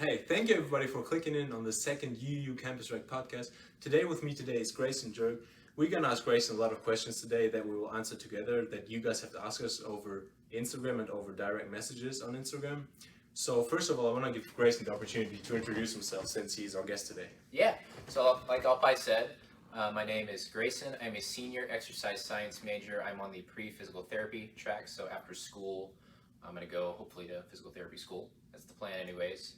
Hey, thank you everybody for clicking in on the second Campusrec podcast. Today with me today is Grayson Jerke. We're gonna ask Grayson a lot of questions today that we will answer together that you guys have to ask us over Instagram and over direct messages on Instagram. So first of all, I want to give Grayson the opportunity to introduce himself since he's our guest today. Yeah, so like Alpay said, my name is Grayson. I'm a senior exercise science major. I'm on the pre-physical therapy track, so after school, I'm going to go hopefully to physical therapy school. That's the plan anyways.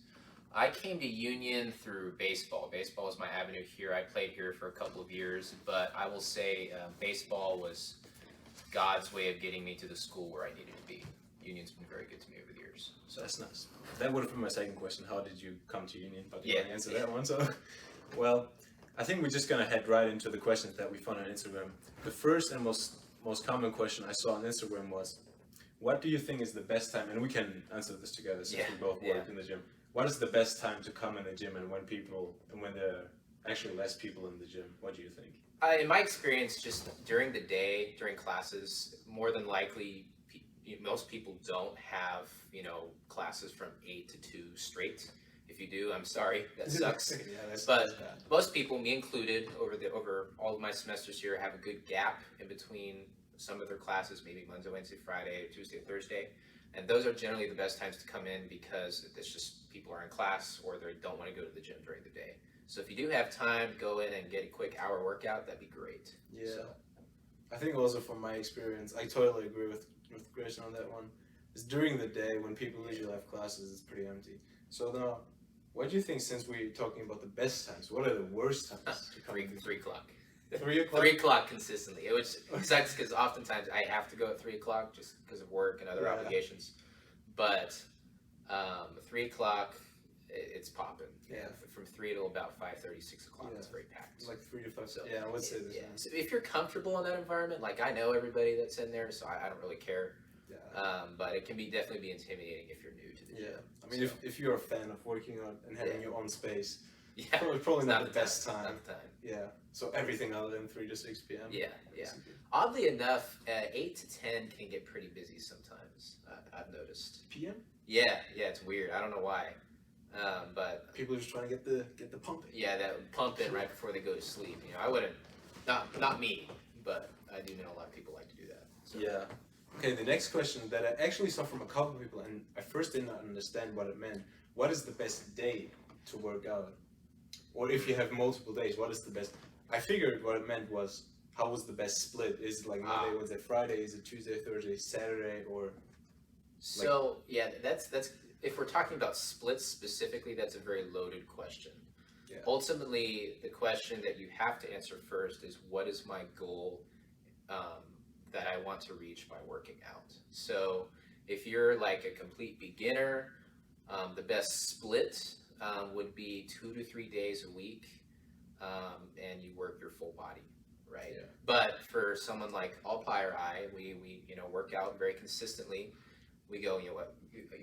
I came to Union through baseball. Baseball was my avenue here. I played here for a couple of years, but I will say baseball was God's way of getting me to the school where I needed to be. Union's been very good to me over the years. So that's nice. That would have been my second question. How did you come to Union? But you Yeah, already answered that one. So, well, I think we're just gonna head right into the questions that we found on Instagram. The first and most common question I saw on Instagram was, "What do you think is the best time?" And we can answer this together since we both work in the gym. What is the best time to come in the gym, and when there are actually less people in the gym? What do you think? In my experience, just during the day, during classes, more than likely, most people don't have, classes from 8 to 2 straight. If you do, I'm sorry, that sucks. But most people, me included, over all of my semesters here, have a good gap in between some of their classes, maybe Monday, Wednesday, Friday, Tuesday, Thursday. And those are generally the best times to come in because it's just people are in class or they don't want to go to the gym during the day. So if you do have time to go in and get a quick hour workout, that'd be great. Yeah. So. I think also from my experience, I totally agree with Grayson on that one. It's during the day when people usually have classes, it's pretty empty. So now, what do you think, since we're talking about the best times, what are the worst times to come? 3 o'clock. 3 o'clock? 3 o'clock consistently. It sucks because oftentimes I have to go at 3 o'clock just because of work and other obligations. But 3 o'clock, it's popping. Yeah. From 3 till about 5:30, 6 o'clock, it's very packed. Like 3 to 5. So, I would say this. Yeah. So if you're comfortable in that environment, like I know everybody that's in there, so I don't really care. Yeah. But it can definitely be intimidating if you're new to the gym. Yeah. I mean, if you're a fan of working out and having your own space, yeah, probably not the best time. Not the time. Yeah. So everything other than 3 to 6 p.m. Yeah. Oddly enough, 8 to 10 can get pretty busy sometimes. I've noticed. PM? Yeah, it's weird. I don't know why, but people are just trying to get the pump in. Yeah, that pump in right before they go to sleep. I wouldn't, not me, but I do know a lot of people like to do that. So. Yeah. Okay, the next question that I actually saw from a couple of people, and I first did not understand what it meant. What is the best day to work out? Or if you have multiple days, what is the best? I figured what it meant was, how was the best split? Is it like Monday, Wednesday, Friday? Is it Tuesday, Thursday, Saturday, or? So yeah, that's if we're talking about splits specifically, that's a very loaded question. Yeah. Ultimately, the question that you have to answer first is, what is my goal that I want to reach by working out? So if you're like a complete beginner, the best split would be 2 to 3 days a week, and you work your full body, right? Yeah. But for someone like Alpay or I, we work out very consistently. We go, you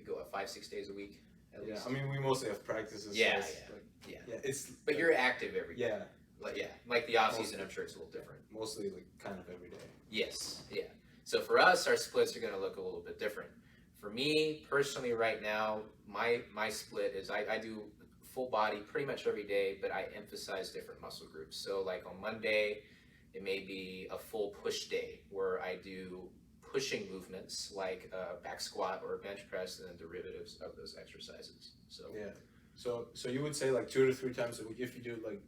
go 5-6 days a week at least. I mean, we mostly have practices. Yeah. But you're active every day. Yeah. Like the off season, I'm sure it's a little different. Mostly like kind of every day. Yes. Yeah. So for us, our splits are going to look a little bit different. For me personally, right now, my split is I do full body pretty much every day, but I emphasize different muscle groups. So like on Monday, it may be a full push day where I do pushing movements like a back squat or a bench press and then derivatives of those exercises. So So you would say like 2 to 3 times a week if you do like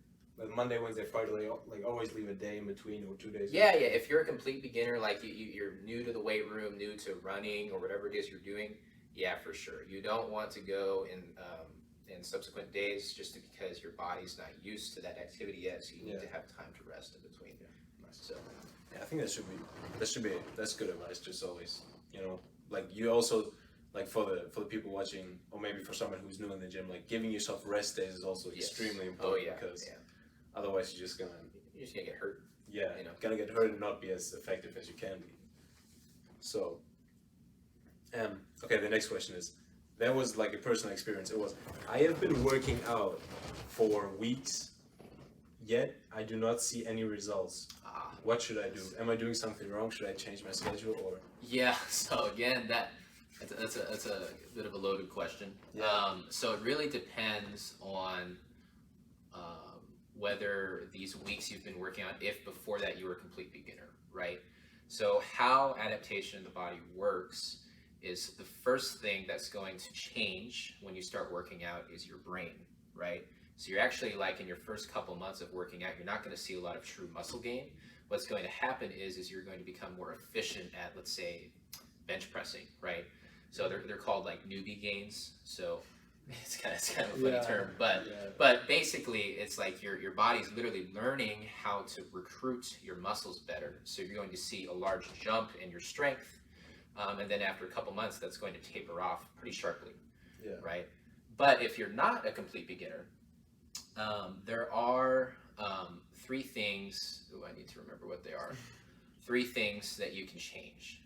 Monday, Wednesday, Friday, like always leave a day in between or 2 days. Yeah. If you're a complete beginner, like you're new to the weight room, new to running or whatever it is you're doing, yeah, for sure. You don't want to go in subsequent days just because your body's not used to that activity yet. So you need to have time to rest in between. Yeah. Nice. So. Yeah, I think that's good advice. Just always, like you also, like for the people watching, or maybe for someone who's new in the gym, like giving yourself rest days is also extremely important because otherwise you're just gonna get hurt. Yeah, gonna get hurt and not be as effective as you can be. So, okay, the next question is, that was like a personal experience. It was, I have been working out for weeks, yet I do not see any results. What should I do? Am I doing something wrong? Should I change my schedule or? Yeah. So again, That's a bit of a loaded question. Yeah. So it really depends on whether these weeks you've been working on, if before that you were a complete beginner, right? So how adaptation in the body works is the first thing that's going to change when you start working out is your brain, right? So you're actually, like, in your first couple months of working out, you're not going to see a lot of true muscle gain. What's going to happen is you're going to become more efficient at, let's say, bench pressing, right? So they're called like newbie gains. So it's kind of a funny term, but basically it's like your body's literally learning how to recruit your muscles better. So you're going to see a large jump in your strength, and then after a couple months, that's going to taper off pretty sharply, right? But if you're not a complete beginner, there are 3 things. Oh, I need to remember what they are. 3 things that you can change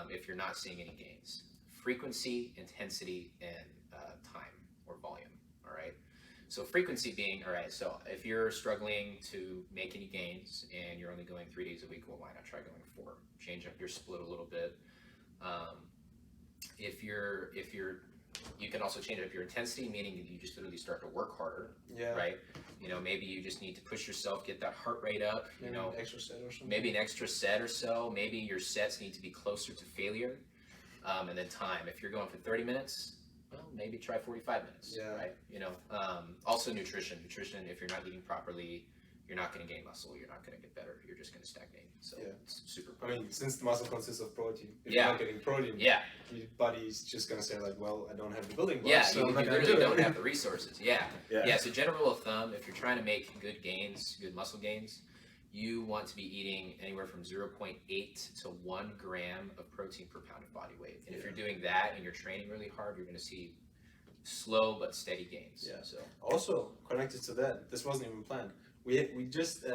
if you're not seeing any gains: frequency, intensity, and time or volume. All right. So frequency being, all right, so if you're struggling to make any gains and you're only going 3 days a week, well, why not try going 4? Change up your split a little bit. You can also change up your intensity, meaning you just literally start to work harder, right? You know, maybe you just need to push yourself, get that heart rate up, maybe an extra set or something. Maybe an extra set or so. Maybe your sets need to be closer to failure. And then time. If you're going for 30 minutes, well, maybe try 45 minutes, right? You know, also nutrition. Nutrition, if you're not eating properly, you're not going to gain muscle. You're not going to get better. You're just going to stagnate. So it's super important. I mean, since the muscle consists of protein, if you're not getting protein, your body's just going to say like, well, I don't have the building blocks, so you literally don't have the resources. So general rule of thumb, if you're trying to make good gains, good muscle gains, you want to be eating anywhere from 0.8 to 1 gram of protein per pound of body weight. And if you're doing that and you're training really hard, you're going to see slow but steady gains. So also connected to that, this wasn't even planned. We just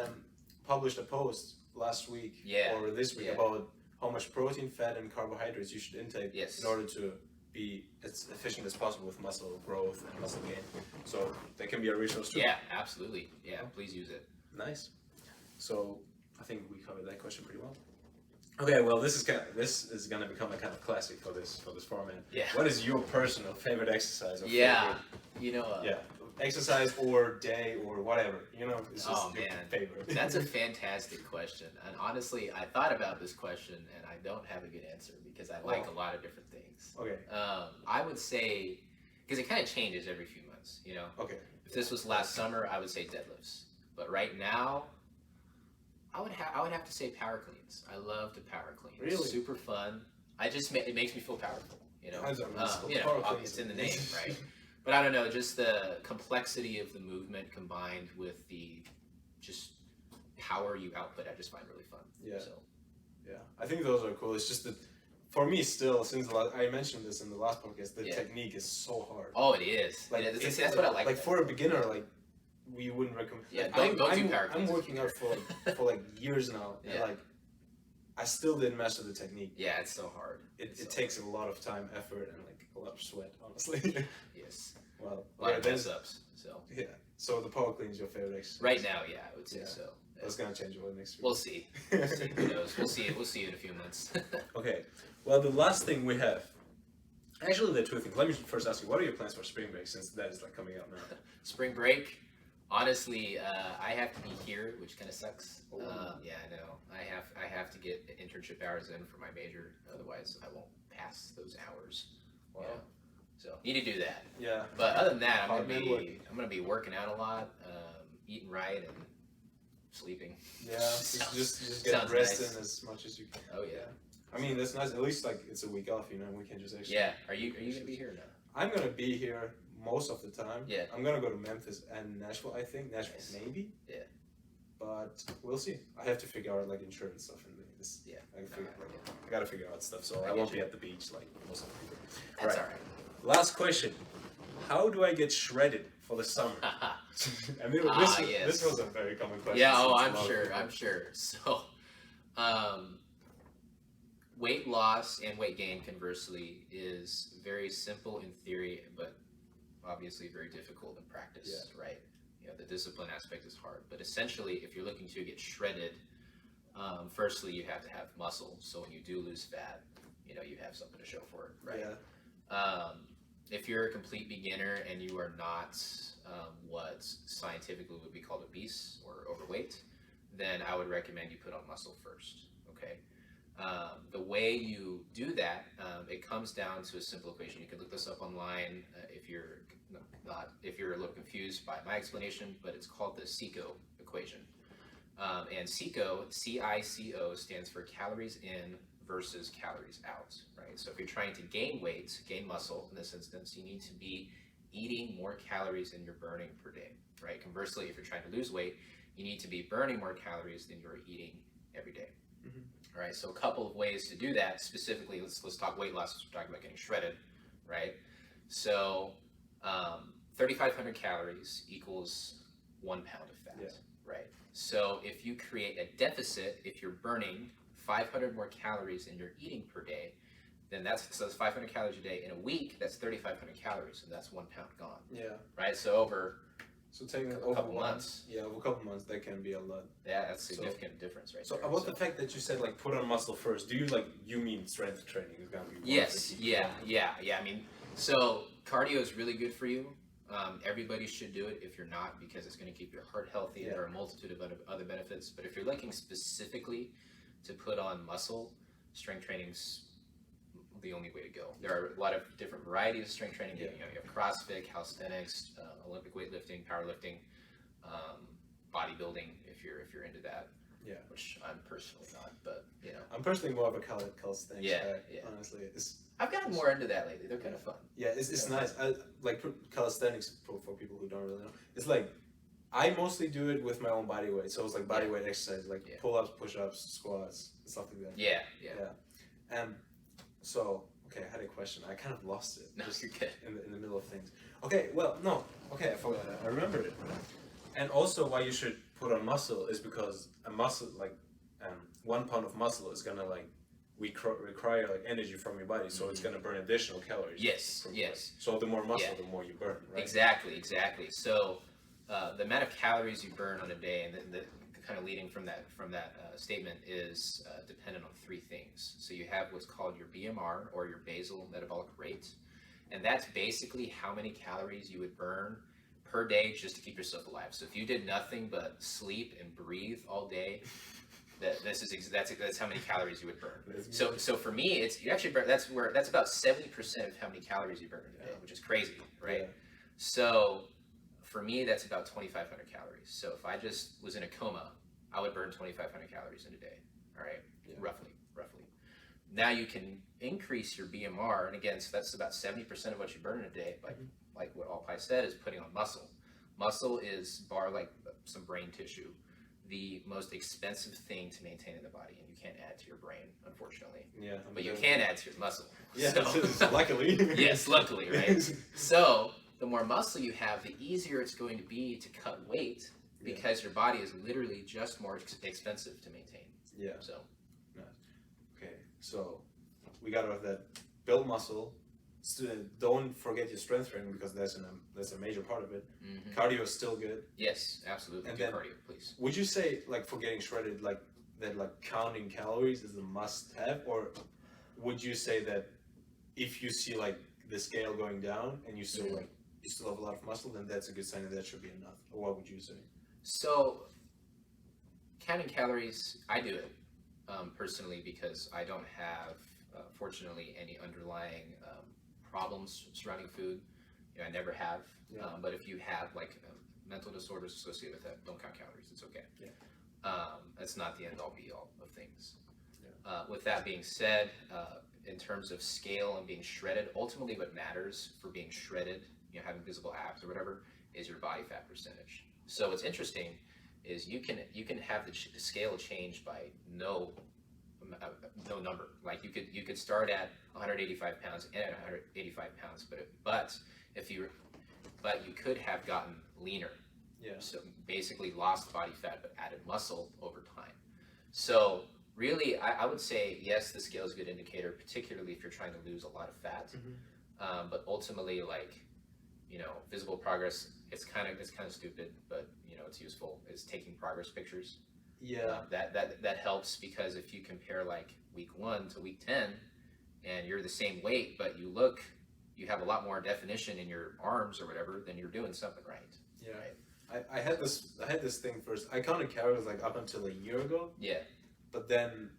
published a post last week or this week about how much protein, fat, and carbohydrates you should intake in order to be as efficient as possible with muscle growth and muscle gain. So that can be a resource too. Yeah, absolutely. Yeah, please use it. Nice. So I think we covered that question pretty well. Okay, well, this is going to become a kind of classic for this format. What is your personal favorite exercise? Or favorite, you know. Exercise or day or whatever, you know, it's just your favorite. That's a fantastic question. And honestly, I thought about this question and I don't have a good answer because I like a lot of different things. Okay. I would say, because it kind of changes every few months, you know. Okay. If this was last summer, I would say deadlifts. But right now, I would have to say power cleans. I love to power clean. Really? It's super fun. It makes me feel powerful, you know. It's in the name, right? But I don't know, just the complexity of the movement combined with the just power you output, I just find really fun. I think those are cool. It's just that for me still, since I mentioned this in the last podcast, the technique is so hard. Oh, it is. Like, that's what I like. Like for a beginner, like we wouldn't recommend. Yeah, don't do power cleans. I'm working out for like years now, and like I still didn't master the technique. Yeah, it's so hard. It takes a lot of time, effort, and like a lot of sweat, honestly. Yes. Well, a lot of mess ups. So so the power clean is your favorite exercise. Right now, I would say so. That's gonna change over the next week. We'll see. Who knows? We'll see in a few months. Okay. Well, the last thing we have. Actually, there are 2 things. Let me first ask you, what are your plans for spring break, since that is like coming up now? Spring break. Honestly, I have to be here, which kind of sucks. I know. I have to get internship hours in for my major, otherwise I won't pass those hours. Wow. You know? So need to do that. Yeah. But other than that, I'm gonna be working out a lot, eating right, and sleeping. Yeah. just get rest in as much as you can. Oh yeah. I mean, that's nice. At least like it's a week off, you know. We can just actually. Yeah. Are you gonna be here now? I'm gonna be here most of the time. Yeah. I'm gonna go to Memphis and Nashville. I think Nashville maybe. Yeah. But we'll see. I have to figure out like insurance stuff and this. Yeah. I gotta figure out stuff, so I won't be at the beach like most of the people. That's all right. Last question. How do I get shredded for the summer? I mean, this was a very common question. Yeah, I'm sure. So, weight loss and weight gain, conversely, is very simple in theory, but obviously very difficult in practice, right? You know, the discipline aspect is hard. But essentially, if you're looking to get shredded, firstly, you have to have muscle. So when you do lose fat, you have something to show for it, right? Yeah. If you're a complete beginner and you are not what scientifically would be called obese or overweight, then I would recommend you put on muscle first, okay? The way you do that, it comes down to a simple equation. You can look this up online if you're a little confused by my explanation, but it's called the CICO equation. And CICO, C-I-C-O, stands for calories in versus calories out, right? So if you're trying to gain weight, gain muscle in this instance, you need to be eating more calories than you're burning per day, right? Conversely, if you're trying to lose weight, you need to be burning more calories than you're eating every day. All right, so a couple of ways to do that. Specifically, let's talk weight loss, since we're talking about getting shredded, right? So 3,500 calories equals 1 pound of fat, right? So if you create a deficit, if you're burning 500 more calories than you're eating per day, then that's 500 calories a day. In a week, that's 3,500 calories, and that's 1 pound gone. Yeah. Right, so taking a couple months. Yeah, over a couple months, that can be a lot. Yeah, that's a significant difference, right? So about the fact that you said like put on muscle first, do you mean strength training is gonna be? Yes, yeah. I mean, so cardio is really good for you. Everybody should do it if you're not, because it's going to keep your heart healthy. Yeah. There are a multitude of other benefits, but if you're looking specifically to put on muscle, strength training's the only way to go. There are a lot of different varieties of strength training. You have CrossFit, calisthenics, Olympic weightlifting, powerlifting, bodybuilding. If you're into that, which I'm personally not, but I'm personally more of a calisthenics guy. Honestly, I've gotten more into that lately. They're kind of fun. Yeah, it's nice. I like calisthenics for people who don't really know. It's like I mostly do it with my own body weight, so it's like body weight exercise, like pull-ups, push-ups, squats, stuff like that. Yeah. So, okay, I had a question. I kind of lost it. No, you're good. In the middle of things. Okay, well, no. Okay, I forgot. I remembered it. And also, why you should put on muscle is because a muscle, like 1 pound of muscle, is gonna like require like energy from your body, so it's gonna burn additional calories. Yes. So the more muscle, the more you burn, right? Exactly. So the amount of calories you burn on a day, and the kind of leading from that statement is dependent on 3 things. So you have what's called your BMR, or your basal metabolic rate, and that's basically how many calories you would burn per day just to keep yourself alive. So if you did nothing but sleep and breathe all day, that's how many calories you would burn. So for me, it's you actually burn, that's about 70% of how many calories you burn in a day, which is crazy, right? Yeah. So for me, that's about 2,500 calories. So if I just was in a coma, I would burn 2,500 calories in a day, all right? Roughly. Now you can increase your BMR, and again, so that's about 70% of what you burn in a day, but like what Alpay said, is putting on muscle. Muscle is, bar like some brain tissue, the most expensive thing to maintain in the body, and you can't add to your brain, unfortunately. Yeah. But you can add to your muscle. Yeah, so, luckily. Yes, luckily, right? So the more muscle you have, the easier it's going to be to cut weight, because your body is literally just more expensive to maintain. Yeah. So. Nice. Okay, so we got off that. Build muscle. Don't forget your strength training, because that's a major part of it. Cardio is still good. Yes, absolutely. And do then, cardio, please. Would you say, like, for getting shredded, like that, like counting calories is a must-have, or would you say that if you see like the scale going down and you still you still have a lot of muscle, then that's a good sign, and that should be enough? Or what would you say? So, counting calories, I do it personally, because I don't have, fortunately, any underlying problems surrounding food. I never have. But if you have like mental disorders associated with that, don't count calories. It's okay. That's not the end all be all of things. With that being said, in terms of scale and being shredded, ultimately what matters for being shredded, having visible abs or whatever, is your body fat percentage. So what's interesting is you can have the scale change by no number. Like you could start at 185 pounds and at 185 pounds, but you could have gotten leaner. So basically lost body fat but added muscle over time. So really, I would say yes, the scale is a good indicator, particularly if you're trying to lose a lot of fat. But ultimately, like, visible progress, it's kind of stupid, but it's useful, is taking progress pictures. That helps, because if you compare like week 1 to week 10, and you're the same weight, but you have a lot more definition in your arms or whatever, then you're doing something right. Yeah. Right? I had this thing first. I counted calories like up until a year ago. Yeah. But then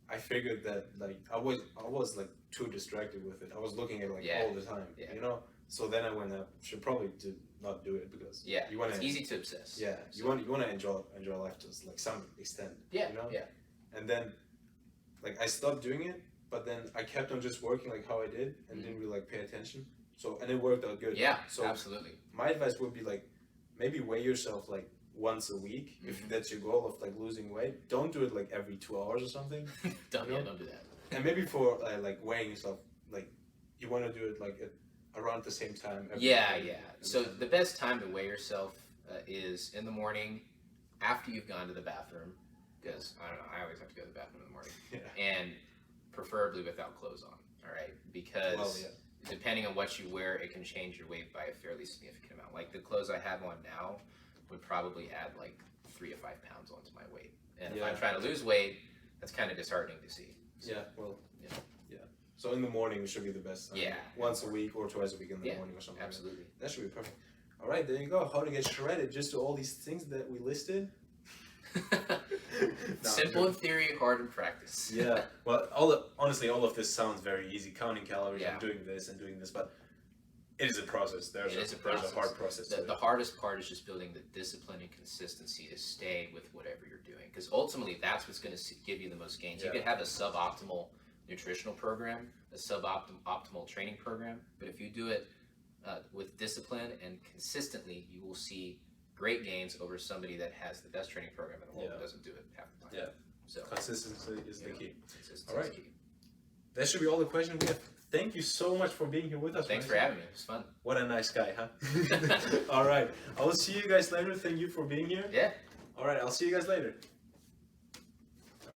I figured that like I was like too distracted with it. I was looking at it like all the time. Yeah. You know? So then I went up. Should probably not do it because you want it's to easy to obsess. Yeah. So, You want to enjoy life to like some extent. Yeah. You know? Yeah. And then like I stopped doing it, but then I kept on just working like how I did and didn't really like pay attention. So and it worked out good. Yeah. So Absolutely. my advice would be like maybe weigh yourself like once a week if that's your goal of like losing weight. Don't do it like every 2 hours or something. Don't you know? do that. And maybe for like weighing yourself, like you want to do it like around the same time. Yeah. So the best time to weigh yourself is in the morning after you've gone to the bathroom, because I don't know, I always have to go to the bathroom in the morning, and preferably without clothes on. All right, because depending on what you wear, it can change your weight by a fairly significant amount. Like the clothes I have on now would probably add like 3 to 5 pounds onto my weight, and if I'm trying to lose weight, that's kind of disheartening to see. So, So in the morning it should be the best. Once a week or twice a week in the morning or something. Absolutely. That should be perfect. All right, there you go. How to get shredded? Just do all these things that we listed. Simple in theory, hard in practice. Yeah. Well, honestly, all of this sounds very easy. Counting calories and doing this, but it is a process. There's a hard process. The hardest part is just building the discipline and consistency to stay with whatever you're doing, because ultimately that's what's going to give you the most gains. You could have a suboptimal nutritional program, a suboptimal training program, but if you do it with discipline and consistently, you will see great gains over somebody that has the best training program in the world but doesn't do it half the time. Yeah. So consistency is the key. Consistency All right. is key. That should be all the questions we have. Thank you so much for being here with us. Thanks for having me. It was fun. What a nice guy, huh? All right. I will see you guys later. Thank you for being here. Yeah. All right. I'll see you guys later.